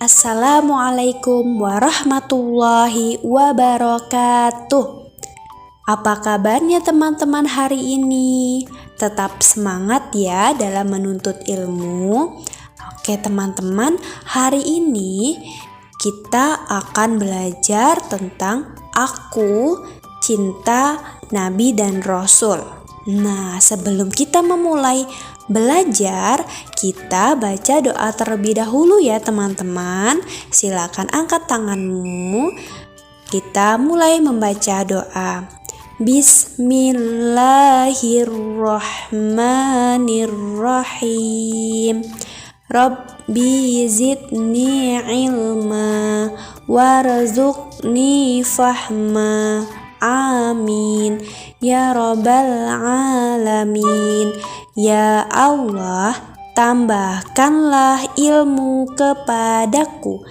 Assalamualaikum warahmatullahi wabarakatuh. Apa kabarnya teman-teman hari ini? Tetap semangat ya dalam menuntut ilmu. Oke teman-teman, hari ini kita akan belajar tentang aku, cinta, Nabi dan Rasul. Nah, sebelum kita memulai belajar, kita baca doa terlebih dahulu ya teman-teman. Silakan angkat tanganmu. Kita mulai membaca doa. Bismillahirrahmanirrahim. Rabbi zidni ilma warzuqni fahma. Amin ya rabbal alamin. Ya Allah, tambahkanlah ilmu kepadaku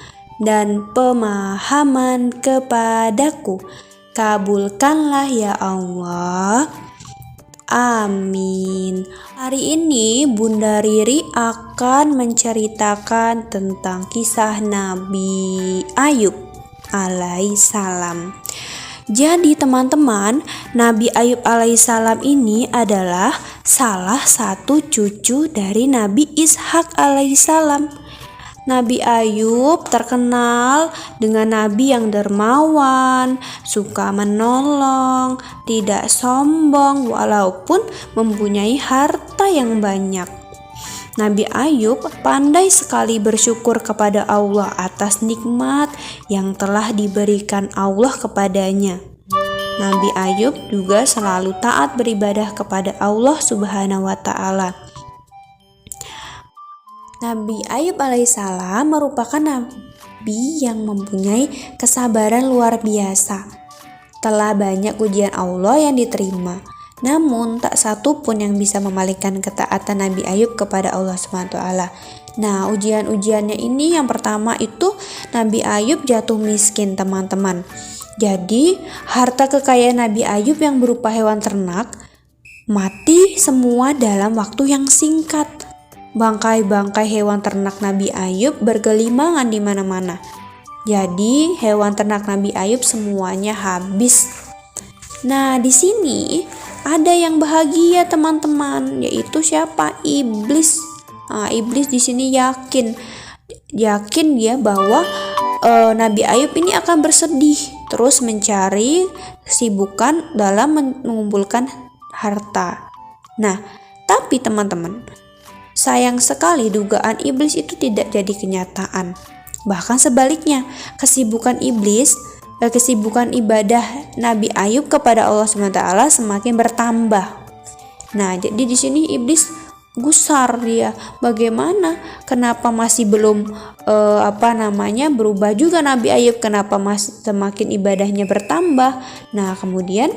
dan pemahaman kepadaku. Kabulkanlah ya Allah. Amin. Hari ini Bunda Riri akan menceritakan tentang kisah Nabi Ayub alaihissalam. Jadi teman-teman, Nabi Ayub alaihissalam ini adalah salah satu cucu dari Nabi Ishak alaihissalam. Nabi Ayub terkenal dengan nabi yang dermawan, suka menolong, tidak sombong walaupun mempunyai harta yang banyak. Nabi Ayub pandai sekali bersyukur kepada Allah atas nikmat yang telah diberikan Allah kepadanya. Nabi Ayub juga selalu taat beribadah kepada Allah Subhanahu wa Ta'ala. Nabi Ayub alaihissalam merupakan nabi yang mempunyai kesabaran luar biasa. Telah banyak ujian Allah yang diterima. Namun tak satu pun yang bisa memalingkan ketaatan Nabi Ayub kepada Allah SWT. Nah, ujian-ujiannya ini yang pertama itu Nabi Ayub jatuh miskin teman-teman. Jadi harta kekayaan Nabi Ayub yang berupa hewan ternak mati semua dalam waktu yang singkat. Bangkai-bangkai hewan ternak Nabi Ayub bergelimangan di mana-mana. Jadi hewan ternak Nabi Ayub semuanya habis. Nah, di sini ada yang bahagia teman-teman, yaitu siapa? Iblis. Iblis di sini yakin dia bahwa Nabi Ayub ini akan bersedih, terus mencari kesibukan dalam mengumpulkan harta. Nah, tapi teman-teman, sayang sekali dugaan iblis itu tidak jadi kenyataan. Bahkan sebaliknya, kesibukan ibadah Nabi Ayub kepada Allah SWT semakin bertambah. Nah, jadi di sini iblis gusar dia. Bagaimana? Kenapa masih belum berubah juga Nabi Ayub? Kenapa masih semakin ibadahnya bertambah? Nah, kemudian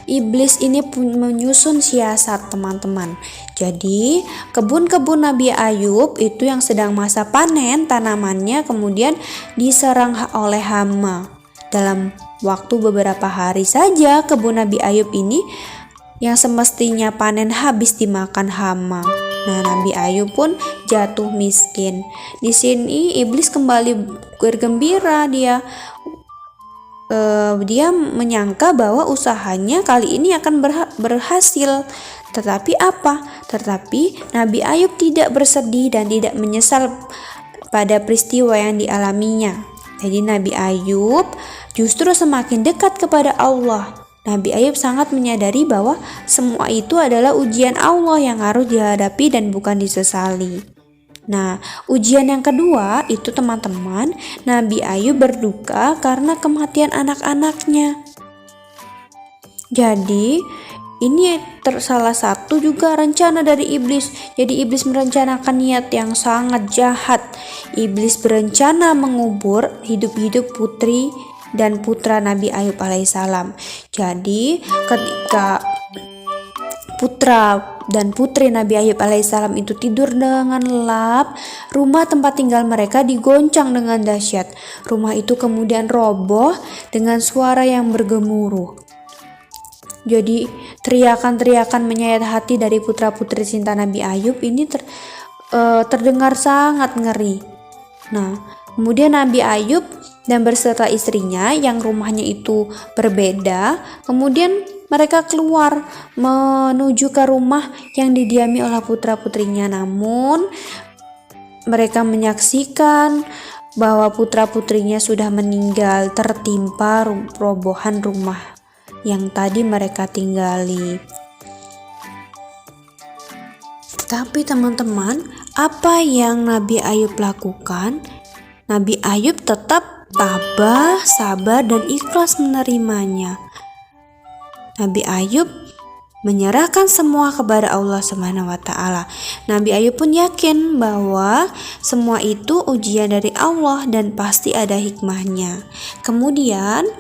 iblis ini pun menyusun siasat teman-teman. Jadi kebun-kebun Nabi Ayub itu yang sedang masa panen tanamannya kemudian diserang oleh hama. Dalam waktu beberapa hari saja kebun Nabi Ayub ini yang semestinya panen habis dimakan hama. Nah, Nabi Ayub pun jatuh miskin. Di sini iblis kembali bergembira. Dia menyangka bahwa usahanya kali ini akan berhasil. Tetapi Nabi Ayub tidak bersedih dan tidak menyesal pada peristiwa yang dialaminya. Jadi Nabi Ayub justru semakin dekat kepada Allah. Nabi Ayub sangat menyadari bahwa semua itu adalah ujian Allah yang harus dihadapi dan bukan disesali. Nah, ujian yang kedua itu teman-teman, Nabi Ayub berduka karena kematian anak-anaknya. Jadi, ini salah satu juga rencana dari iblis. Jadi iblis merencanakan niat yang sangat jahat. Iblis berencana mengubur hidup-hidup putri dan putra Nabi Ayub alaihissalam. Jadi, ketika putra dan putri Nabi Ayub alaihissalam itu tidur dengan lelap, rumah tempat tinggal mereka digoncang dengan dahsyat. Rumah itu kemudian roboh dengan suara yang bergemuruh. Jadi teriakan-teriakan menyayat hati dari putra-putri cinta Nabi Ayub ini terdengar sangat ngeri. Nah, kemudian Nabi Ayub dan berserta istrinya yang rumahnya itu berbeda, kemudian mereka keluar menuju ke rumah yang didiami oleh putra-putrinya. Namun mereka menyaksikan bahwa putra-putrinya sudah meninggal tertimpa robohan rumah yang tadi mereka tinggali. Tapi teman-teman, apa yang Nabi Ayub lakukan? Nabi Ayub tetap tabah, sabar, dan ikhlas menerimanya. Nabi Ayub menyerahkan semua kepada Allah Subhanahu wa Ta'ala. Nabi Ayub pun yakin bahwa semua itu ujian dari Allah dan pasti ada hikmahnya. Kemudian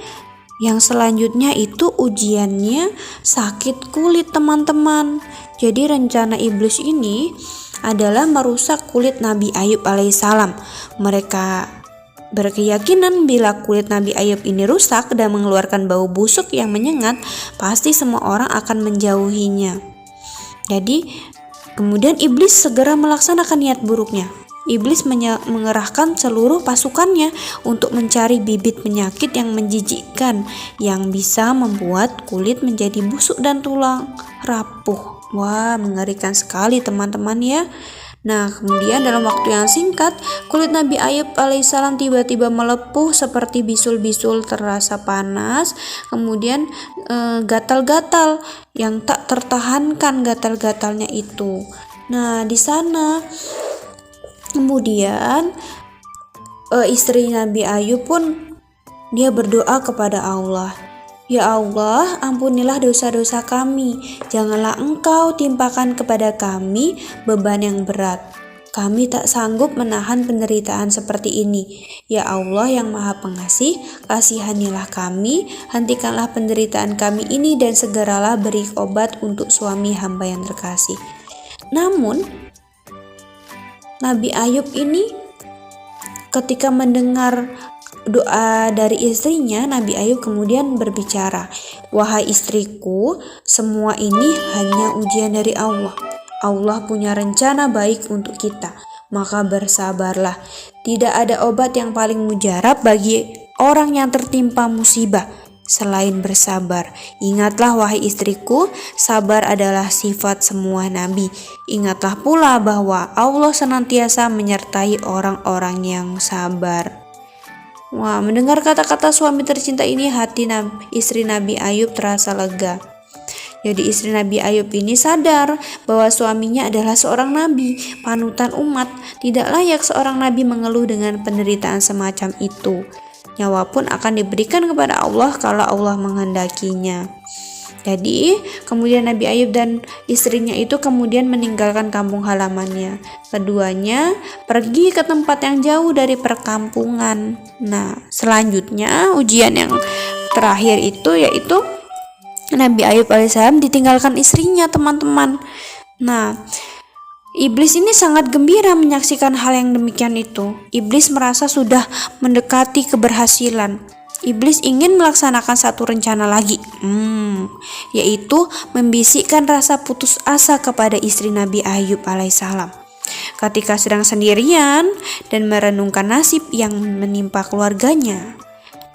yang selanjutnya itu ujiannya sakit kulit, teman-teman. Jadi rencana iblis ini adalah merusak kulit Nabi Ayub alaihissalam. Mereka berkeyakinan bila kulit Nabi Ayub ini rusak dan mengeluarkan bau busuk yang menyengat, pasti semua orang akan menjauhinya. Jadi kemudian iblis segera melaksanakan niat buruknya. Iblis mengerahkan seluruh pasukannya untuk mencari bibit penyakit yang menjijikkan yang bisa membuat kulit menjadi busuk dan tulang rapuh. Wah, mengerikan sekali teman-teman ya. Nah, kemudian dalam waktu yang singkat, kulit Nabi Ayub alaihissalam tiba-tiba melepuh seperti bisul-bisul terasa panas, kemudian gatal-gatal yang tak tertahankan gatal-gatalnya itu. Nah, di sana kemudian istri Nabi Ayub pun dia berdoa kepada Allah. Ya Allah, ampunilah dosa-dosa kami. Janganlah Engkau timpakan kepada kami beban yang berat. Kami tak sanggup menahan penderitaan seperti ini. Ya Allah yang Maha Pengasih, kasihanilah kami, hentikanlah penderitaan kami ini dan segeralah beri obat untuk suami hamba yang terkasih. Namun, Nabi Ayub ini ketika mendengar doa dari istrinya, Nabi Ayub kemudian berbicara, "Wahai istriku, semua ini hanya ujian dari Allah. Allah punya rencana baik untuk kita, maka bersabarlah. Tidak ada obat yang paling mujarab bagi orang yang tertimpa musibah selain bersabar. Ingatlah wahai istriku, sabar adalah sifat semua nabi. Ingatlah pula bahwa Allah senantiasa menyertai orang-orang yang sabar." Wah, mendengar kata-kata suami tercinta ini, hati istri Nabi Ayub terasa lega. Jadi istri Nabi Ayub ini sadar bahwa suaminya adalah seorang nabi, panutan umat. Tidak layak seorang nabi mengeluh dengan penderitaan semacam itu. Nyawa pun akan diberikan kepada Allah kalau Allah menghendakinya. Jadi kemudian Nabi Ayub dan istrinya itu kemudian meninggalkan kampung halamannya. Keduanya pergi ke tempat yang jauh dari perkampungan. Nah, selanjutnya ujian yang terakhir itu yaitu Nabi Ayub alaihissalam ditinggalkan istrinya, teman-teman. Nah, iblis ini sangat gembira menyaksikan hal yang demikian itu. Iblis merasa sudah mendekati keberhasilan. Iblis ingin melaksanakan satu rencana lagi, yaitu membisikkan rasa putus asa kepada istri Nabi Ayub alaihissalam. Ketika sedang sendirian dan merenungkan nasib yang menimpa keluarganya.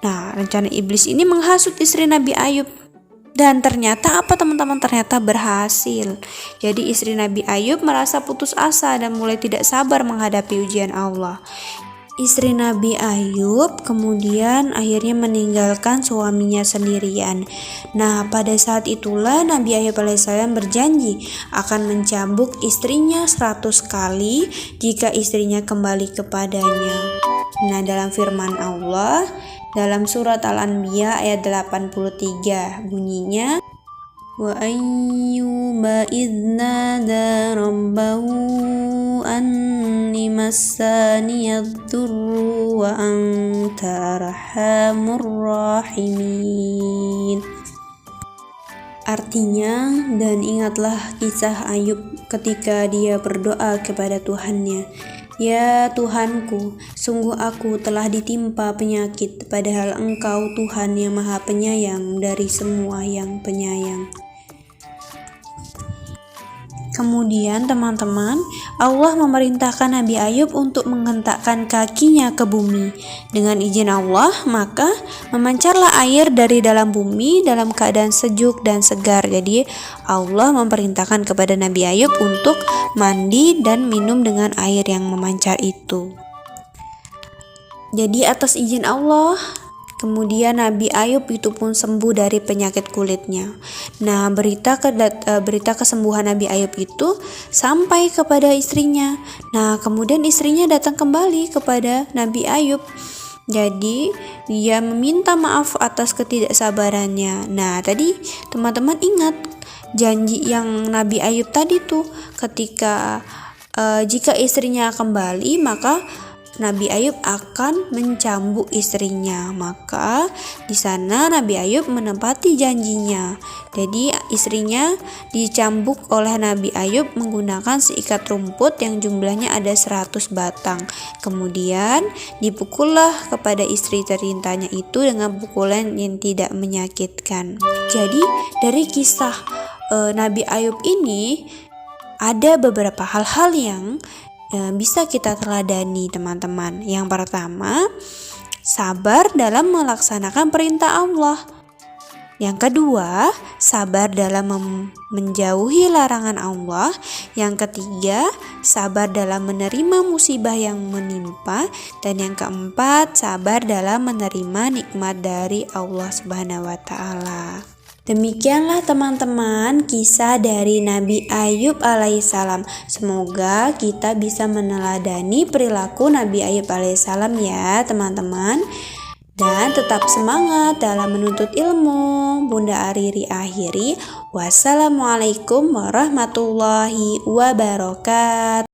Nah, rencana iblis ini menghasut istri Nabi Ayub. Dan ternyata apa teman-teman? Ternyata berhasil. Jadi istri Nabi Ayub merasa putus asa dan mulai tidak sabar menghadapi ujian Allah. Istri Nabi Ayub kemudian akhirnya meninggalkan suaminya sendirian. Nah, pada saat itulah Nabi Ayub alaihissalam berjanji akan mencambuk istrinya 100 kali jika istrinya kembali kepadanya. Nah, dalam firman Allah dalam surat Al-Anbiya ayat 83 bunyinya, wa ayyuba idnada rabbahu anni massaniyad-durru wa anta arhamur rahimin. Artinya, dan ingatlah kisah Ayub ketika dia berdoa kepada Tuhannya, "Ya Tuhanku, sungguh aku telah ditimpa penyakit, padahal Engkau Tuhan yang Maha Penyayang dari semua yang penyayang." Kemudian teman-teman, Allah memerintahkan Nabi Ayub untuk menghentakkan kakinya ke bumi. Dengan izin Allah, maka memancarlah air dari dalam bumi dalam keadaan sejuk dan segar. Jadi Allah memerintahkan kepada Nabi Ayub untuk mandi dan minum dengan air yang memancar itu. Jadi atas izin Allah, kemudian Nabi Ayub itu pun sembuh dari penyakit kulitnya. Nah, berita kesembuhan Nabi Ayub itu sampai kepada istrinya. Nah, kemudian istrinya datang kembali kepada Nabi Ayub. Jadi, dia meminta maaf atas ketidaksabarannya. Nah, tadi teman-teman ingat janji yang Nabi Ayub tadi tuh, ketika jika istrinya kembali, maka Nabi Ayub akan mencambuk istrinya. Maka di sana Nabi Ayub menepati janjinya. Jadi istrinya dicambuk oleh Nabi Ayub menggunakan seikat rumput yang jumlahnya ada 100 batang. Kemudian dipukullah kepada istri tercintanya itu dengan pukulan yang tidak menyakitkan. Jadi dari kisah Nabi Ayub ini ada beberapa hal-hal yang bisa kita teladani, teman-teman. Yang pertama, sabar dalam melaksanakan perintah Allah. Yang kedua, sabar dalam menjauhi larangan Allah. Yang ketiga, sabar dalam menerima musibah yang menimpa. Dan yang keempat, sabar dalam menerima nikmat dari Allah Subhanahu wa Ta'ala. Demikianlah teman-teman kisah dari Nabi Ayub alaihissalam. Semoga kita bisa meneladani perilaku Nabi Ayub alaihissalam ya teman-teman. Dan tetap semangat dalam menuntut ilmu. Bunda Ariri akhiri. Wassalamualaikum warahmatullahi wabarakatuh.